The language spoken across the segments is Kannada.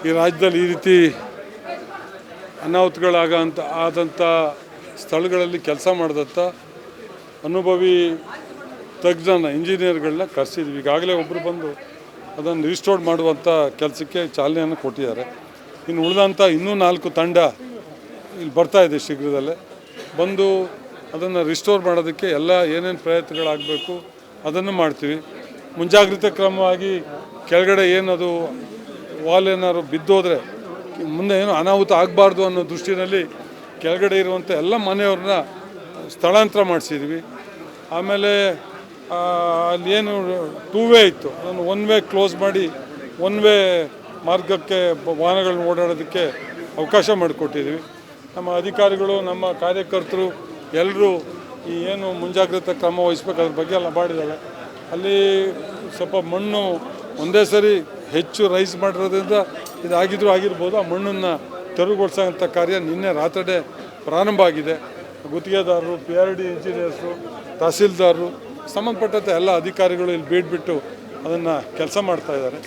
ಈ ರಾಜ್ಯದಲ್ಲಿ ಈ ರೀತಿ ಆದಂಥ ಸ್ಥಳಗಳಲ್ಲಿ ಕೆಲಸ ಮಾಡಿದಂಥ ಅನುಭವಿ ತಜ್ಞನ ಇಂಜಿನಿಯರ್ಗಳನ್ನ ಕರೆಸಿದ್ವಿ. ಈಗಾಗಲೇ ಒಬ್ಬರು ಬಂದು ಅದನ್ನು ರಿಸ್ಟೋರ್ ಮಾಡುವಂಥ ಕೆಲಸಕ್ಕೆ ಚಾಲನೆಯನ್ನು ಕೊಟ್ಟಿದ್ದಾರೆ. ಇನ್ನು ಉಳಿದಂಥ ಇನ್ನೂ 4 ತಂಡ ಇಲ್ಲಿ ಬರ್ತಾ ಇದೆ. ಶೀಘ್ರದಲ್ಲೇ ಬಂದು ಅದನ್ನು ರಿಸ್ಟೋರ್ ಮಾಡೋದಕ್ಕೆ ಎಲ್ಲ ಏನೇನು ಪ್ರಯತ್ನಗಳಾಗಬೇಕು ಅದನ್ನು ಮಾಡ್ತೀವಿ. ಮುಂಜಾಗ್ರತೆ ಕ್ರಮವಾಗಿ ಕೆಳಗಡೆ ಏನದು ವಾಲ್ ಏನಾದ್ರು ಬಿದ್ದೋದ್ರೆ ಮುಂದೆ ಏನು ಅನಾಹುತ ಆಗಬಾರ್ದು ಅನ್ನೋ ದೃಷ್ಟಿಯಲ್ಲಿ ಕೆಳಗಡೆ ಇರುವಂಥ ಎಲ್ಲ ಮನೆಯವ್ರನ್ನ ಸ್ಥಳಾಂತರ ಮಾಡಿಸಿದ್ವಿ. ಆಮೇಲೆ ಅಲ್ಲಿ ಏನು 2 ವೇ ಇತ್ತು ಅದನ್ನು 1 ವೇ ಕ್ಲೋಸ್ ಮಾಡಿ 1 ವೇ ಮಾರ್ಗಕ್ಕೆ ವಾಹನಗಳನ್ನ ಓಡಾಡೋದಕ್ಕೆ ಅವಕಾಶ ಮಾಡಿಕೊಟ್ಟಿದ್ವಿ. ನಮ್ಮ ಅಧಿಕಾರಿಗಳು, ನಮ್ಮ ಕಾರ್ಯಕರ್ತರು ಎಲ್ಲರೂ ಈ ಏನು ಮುಂಜಾಗ್ರತಾ ಕ್ರಮ ವಹಿಸ್ಬೇಕು ಅದ್ರ ಬಗ್ಗೆ ಎಲ್ಲ ಮಾಡಿದ್ದಾರೆ. ಅಲ್ಲಿ ಸ್ವಲ್ಪ ಮಣ್ಣು ಒಂದೇ ಸರಿ ಹೆಚ್ಚು ರೈಸ್ ಮಾಡಿರೋದ್ರಿಂದ ಆಗಿರ್ಬೋದು. ಆ ಮಣ್ಣನ್ನು ತೆರವುಗೊಳಿಸೋಂಥ ಕಾರ್ಯ ನಿನ್ನೆ ರಾತ್ರಿ ಪ್ರಾರಂಭ ಆಗಿದೆ. ಗುತ್ತಿಗೆದಾರರು, PRD ಇಂಜಿನಿಯರ್ಸು, ತಹಸೀಲ್ದಾರರು, ಸಂಬಂಧಪಟ್ಟಂಥ ಎಲ್ಲ ಅಧಿಕಾರಿಗಳು ಇಲ್ಲಿ ಬಿಟ್ಟು ಅದನ್ನು ಕೆಲಸ ಮಾಡ್ತಾಯಿದ್ದಾರೆ.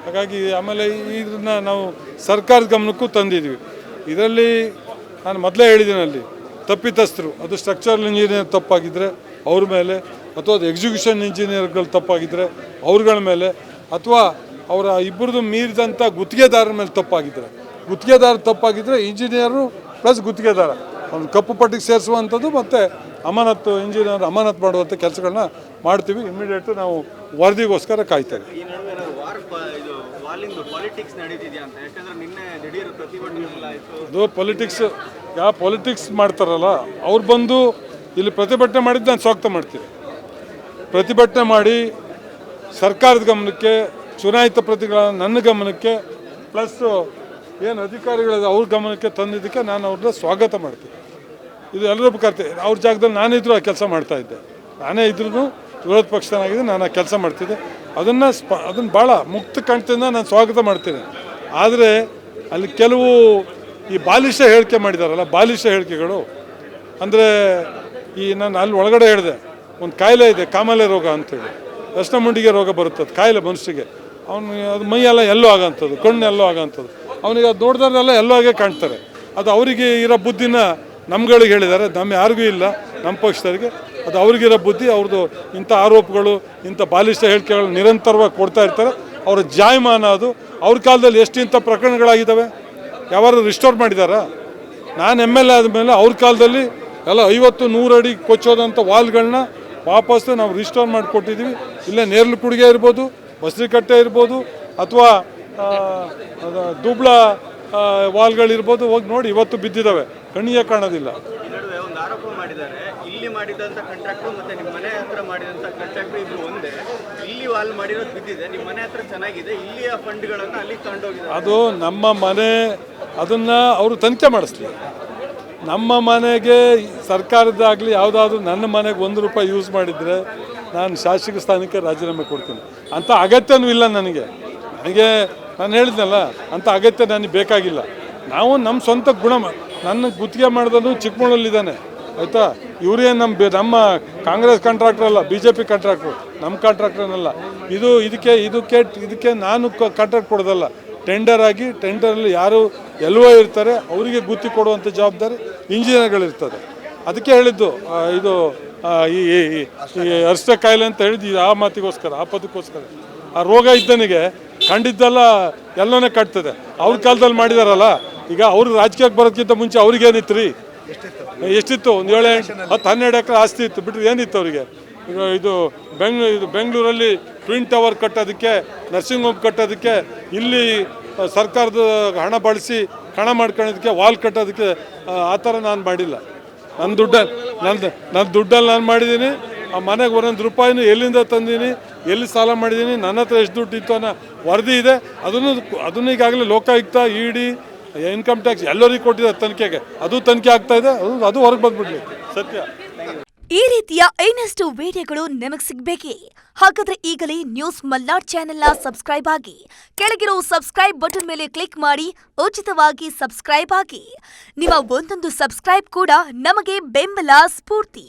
ಹಾಗಾಗಿ ಆಮೇಲೆ ಇದನ್ನು ನಾವು ಸರ್ಕಾರದ ಗಮನಕ್ಕೂ ತಂದಿದ್ವಿ. ಇದರಲ್ಲಿ ನಾನು ಮೊದಲೇ ಹೇಳಿದ್ದೀನಿ, ಅಲ್ಲಿ ತಪ್ಪಿತಸ್ಥರು ಅದು ಸ್ಟ್ರಕ್ಚರಲ್ ಇಂಜಿನಿಯರ್ ತಪ್ಪಾಗಿದ್ದರೆ ಅವ್ರ ಮೇಲೆ, ಅಥವಾ ಅದು ಎಕ್ಸಿಕ್ಯೂಷನ್ ಇಂಜಿನಿಯರ್ಗಳು ತಪ್ಪಾಗಿದ್ದರೆ ಅವ್ರಗಳ ಮೇಲೆ, ಅಥವಾ ಅವರ ಇಬ್ಬರದು ಮೀರಿದಂಥ ಗುತ್ತಿಗೆದಾರರ ಮೇಲೆ ತಪ್ಪಾಗಿದ್ದರೆ ಇಂಜಿನಿಯರು ಪ್ಲಸ್ ಗುತ್ತಿಗೆದಾರ ಒಂದು ಕಪ್ಪು ಪಟ್ಟಿಗೆ ಸೇರಿಸುವಂಥದ್ದು ಮತ್ತು ಅಮಾನತ್ತು ಇಂಜಿನಿಯರ್ ಅಮಾನತ್ತು ಮಾಡುವಂಥ ಕೆಲಸಗಳನ್ನ ಮಾಡ್ತೀವಿ. ಇಮಿಡಿಯೇಟು ನಾವು ವರದಿಗೋಸ್ಕರ ಕಾಯ್ತೇವೆ. ಅದು ಪೊಲಿಟಿಕ್ಸ್ ಮಾಡ್ತಾರಲ್ಲ ಅವ್ರು ಬಂದು ಇಲ್ಲಿ ಪ್ರತಿಭಟನೆ ಮಾಡಿದ್ದು ನಾನು ಸ್ವಾಗತ ಮಾಡ್ತೀನಿ. ಪ್ರತಿಭಟನೆ ಮಾಡಿ ಸರ್ಕಾರದ ಗಮನಕ್ಕೆ, ಚುನಾಯಿತ ಪ್ರತಿಗಳ ನನ್ನ ಗಮನಕ್ಕೆ, ಪ್ಲಸ್ ಏನು ಅಧಿಕಾರಿಗಳಿದೆ ಅವ್ರ ಗಮನಕ್ಕೆ ತಂದಿದ್ದಕ್ಕೆ ನಾನು ಅವ್ರನ್ನ ಸ್ವಾಗತ ಮಾಡ್ತೀನಿ. ಇದು ಎಲ್ಲರೂ ಕರ್ತೆ. ಅವ್ರ ಜಾಗದಲ್ಲಿ ನಾನಿದ್ರು ಆ ಕೆಲಸ ಮಾಡ್ತಾಯಿದ್ದೆ. ನಾನೇ ಇದ್ರೂ ವಿರೋಧ ಪಕ್ಷನಾಗಿದ್ದು ನಾನು ಆ ಕೆಲಸ ಮಾಡ್ತಿದ್ದೆ. ಅದನ್ನು ಭಾಳ ಮುಕ್ತ ಕಂಠದಿಂದ ನಾನು ಸ್ವಾಗತ ಮಾಡ್ತೀನಿ. ಆದರೆ ಅಲ್ಲಿ ಕೆಲವು ಈ ಬಾಲಿಶ ಹೇಳಿಕೆ ಮಾಡಿದಾರಲ್ಲ, ಬಾಲಿಶ ಹೇಳಿಕೆಗಳು ಅಂದರೆ ನಾನು ಅಲ್ಲಿ ಒಳಗಡೆ ಹೇಳಿದೆ, ಒಂದು ಕಾಯಿಲೆ ಇದೆ ಕಾಮಾಲೆ ರೋಗ ಅಂತೇಳಿ, ಅರ್ಶಿನ ಮುಂಡಿಗೆ ರೋಗ ಬರುತ್ತದೆ ಕಾಯಿಲೆ ಮನುಷ್ಯರಿಗೆ. ಅವನು ಅದು ಮೈಯೆಲ್ಲ ಎಲ್ಲೋ ಆಗೋಂಥದ್ದು, ಕಣ್ಣೆಲ್ಲೋ ಆಗೋಂಥದ್ದು, ಅವನಿಗೆ ಅದು ನೋಡಿದಾರೆಲ್ಲ ಎಲ್ಲೋ ಆಗೇ ಕಾಣ್ತಾರೆ. ಅದು ಅವರಿಗೆ ಇರೋ ಬುದ್ಧಿನ ನಮ್ಗಳಿಗೆ ಹೇಳಿದ್ದಾರೆ, ನಮ್ಮ ಯಾರಿಗೂ ಇಲ್ಲ, ನಮ್ಮ ಪಕ್ಷದವರಿಗೆ. ಅದು ಅವ್ರಿಗಿರೋ ಬುದ್ಧಿ. ಅವ್ರದ್ದು ಇಂಥ ಆರೋಪಗಳು, ಇಂಥ ಬಾಲಿಷ್ಟ ಹೇಳಿಕೆಗಳು ನಿರಂತರವಾಗಿ ಕೊಡ್ತಾ ಇರ್ತಾರೆ. ಅವರ ಜಾಯಮಾನ ಅದು. ಅವ್ರ ಕಾಲದಲ್ಲಿ ಎಷ್ಟು ಇಂಥ ಪ್ರಕರಣಗಳಾಗಿದ್ದಾವೆ, ಯಾರು ರಿಸ್ಟೋರ್ ಮಾಡಿದಾರಾ? ನಾನು MLA ಆದಮೇಲೆ ಅವ್ರ ಕಾಲದಲ್ಲಿ ಎಲ್ಲ 50-100 ಅಡಿ ಕೊಚ್ಚೋದಂಥ ವಾಲ್ಗಳನ್ನ ವಾಪಸ್ಸು ನಾವು ರಿಸ್ಟೋರ್ ಮಾಡಿಕೊಟ್ಟಿದ್ದೀವಿ. ಇಲ್ಲೇ ನೇರ್ಲುಕುಡಿಗೆ ಇರ್ಬೋದು, ಬಸರಿಕಟ್ಟೆ ಇರ್ಬೋದು, ಅಥವಾ ದುಬ್ಳ ವಾಲ್ಗಳಿರ್ಬೋದು. ಹೋಗಿ ನೋಡಿ, ಇವತ್ತು ಬಿದ್ದಿದ್ದಾವೆ, ಕಣ್ಣಿಗೆ ಕಾಣೋದಿಲ್ಲ. ಇಲ್ಲಿ ಮಾಡಿದಂತ ಕಾಂಟ್ರಾಕ್ಟರ್ ಮತ್ತೆ ನಿಮ್ಮ ಮನೆ ಹತ್ರ ಮಾಡಿದಂತ ಕಾಂಟ್ರಾಕ್ಟರ್ ಇಬ್ರು ಒಂದೇ. ಇಲ್ಲಿ ವಾಲ್ ಮಾಡಿರೋದು ಬಿದ್ದಿದೆ, ನಿಮ್ಮ ಮನೆ ಹತ್ರ ಚೆನ್ನಾಗಿದೆ, ಇಲ್ಲಿಯ ಫಂಡ್ಗಳನ್ನು ಅಲ್ಲಿ ತಗೊಂಡೋಗಿದ್ದಾರೆ. ಅದು ನಮ್ಮ ಮನೆ, ಅದನ್ನು ಅವರು ತನಿಖೆ ಮಾಡಿಸ್ಲಿ. ನಮ್ಮ ಮನೆಗೆ ಸರ್ಕಾರದಾಗಲಿ ಯಾವುದಾದ್ರೂ ನನ್ನ ಮನೆಗೆ ₹1 ಯೂಸ್ ಮಾಡಿದರೆ ನಾನು ಶಾಸಕ ಸ್ಥಾನಕ್ಕೆ ರಾಜೀನಾಮೆ ಕೊಡ್ತೀನಿ. ಅಂಥ ಅಗತ್ಯನೂ ಇಲ್ಲ ನನಗೆ. ನಾನು ಹೇಳಿದ್ನಲ್ಲ, ಅಂಥ ಅಗತ್ಯ ನನಗೆ ಬೇಕಾಗಿಲ್ಲ. ನಾವು ನಮ್ಮ ಸ್ವಂತ ನನ್ನ ಗುತ್ತಿಗೆ ಮಾಡಿದನು ಚಿಕ್ಕಮಗಳೂರಲ್ಲಿದ್ದಾನೆ, ಆಯಿತಾ? ಇವರೇನು ನಮ್ಮ ಕಾಂಗ್ರೆಸ್ ಕಾಂಟ್ರಾಕ್ಟರ್ ಅಲ್ಲ, BJP ಕಾಂಟ್ರಾಕ್ಟ್ರು, ನಮ್ಮ ಕಾಂಟ್ರಾಕ್ಟರ್ನಲ್ಲ. ಇದಕ್ಕೆ ನಾನು ಕಾಂಟ್ರಾಕ್ಟ್ ಕೊಡೋದಲ್ಲ. ಟೆಂಡರ್ ಆಗಿ, ಟೆಂಡರಲ್ಲಿ ಯಾರು LO ಇರ್ತಾರೆ ಅವರಿಗೆ ಗುತ್ತಿ ಕೊಡುವಂಥ ಜವಾಬ್ದಾರಿ ಇಂಜಿನಿಯರ್ಗಳಿರ್ತದೆ. ಅದಕ್ಕೆ ಹೇಳಿದ್ದು ಇದು ಈ ಅರ್ಶಿನ ಕಾಯಿಲೆ ಅಂತ ಹೇಳಿದ್ದು ಆ ಮಾತಿಗೋಸ್ಕರ, ಆ ಪದಕ್ಕೋಸ್ಕರ. ಆ ರೋಗ ಇದ್ದನಿಗೆ ಕಂಡಿದ್ದೆಲ್ಲ ಎಲ್ಲನೇ ಕಟ್ತದೆ. ಅವ್ರ ಕಾಲದಲ್ಲಿ ಮಾಡಿದಾರಲ್ಲ. ಈಗ ಅವರು ರಾಜಕೀಯಕ್ಕೆ ಬರೋದಕ್ಕಿಂತ ಮುಂಚೆ ಅವ್ರಿಗೇನಿತ್ತು ರೀ? ಎಷ್ಟಿತ್ತು? ಒಂದು 7-10-12 ಎಕರೆ ಆಸ್ತಿ ಇತ್ತು, ಬಿಟ್ಟರೆ ಏನಿತ್ತು ಅವರಿಗೆ? ಇದು ಬೆಂಗಳೂರಲ್ಲಿ ಟ್ವಿನ್ ಟವರ್ ಕಟ್ಟೋದಕ್ಕೆ, ನರ್ಸಿಂಗ್ ಹೋಮ್ ಕಟ್ಟೋದಕ್ಕೆ, ಇಲ್ಲಿ ಸರ್ಕಾರದ ಹಣ ಬಳಸಿ ಹಣ ಮಾಡ್ಕೊಳ್ಳೋದಕ್ಕೆ, ವಾಲ್ ಕಟ್ಟೋದಕ್ಕೆ ಆ ಥರ ನಾನು ಮಾಡಿಲ್ಲ. ನನ್ನ ದುಡ್ಡಲ್ಲಿ ನಾನು ಮಾಡಿದ್ದೀನಿ. ಆ ಮನೆಗೆ ₹1 ಎಲ್ಲಿಂದ ತಂದೀನಿ, ಎಲ್ಲಿ ಸಾಲ ಮಾಡಿದ್ದೀನಿ, ನನ್ನ ಹತ್ರ ಎಷ್ಟು ದುಡ್ಡು ಇತ್ತು ಅನ್ನೋ ವರದಿ ಇದೆ. ಅದನ್ನು ಈಗಾಗಲೇ ಲೋಕಾಯುಕ್ತ, ED, ಇನ್ಕಮ್ ಟ್ಯಾಕ್ಸ್ ಎಲ್ಲರಿಗೂ ಕೊಟ್ಟಿದ್ದಾರೆ ತನಿಖೆಗೆ. ಅದು ತನಿಖೆ ಆಗ್ತಾ ಇದೆ. ಅದು ಹೊರಗೆ ಬಂದ್ಬಿಡ್ಲಿ, ಸತ್ಯ. ಈ ರೀತಿಯ ಇನ್ನಷ್ಟು ವಿಡಿಯೋಗಳು ನಿಮಗೆ ಸಿಗಬೇಕೇ? ಹಾಗಾದ್ರೆ ಈಗಲೇ ನ್ಯೂಸ್ ಮಲ್ನಾಡ್ ಚಾನೆಲ್ನ ಸಬ್ಸ್ಕ್ರೈಬ್ ಆಗಿ, ಕೆಳಗಿರೋ ಸಬ್ಸ್ಕ್ರೈಬ್ ಬಟನ್ ಮೇಲೆ ಕ್ಲಿಕ್ ಮಾಡಿ ಉಚಿತವಾಗಿ ಸಬ್ಸ್ಕ್ರೈಬ್ ಆಗಿ. ನಿಮ್ಮ ಒಂದೊಂದು ಸಬ್ಸ್ಕ್ರೈಬ್ ಕೂಡ ನಮಗೆ ಬೆಂಬಲ, ಸ್ಫೂರ್ತಿ.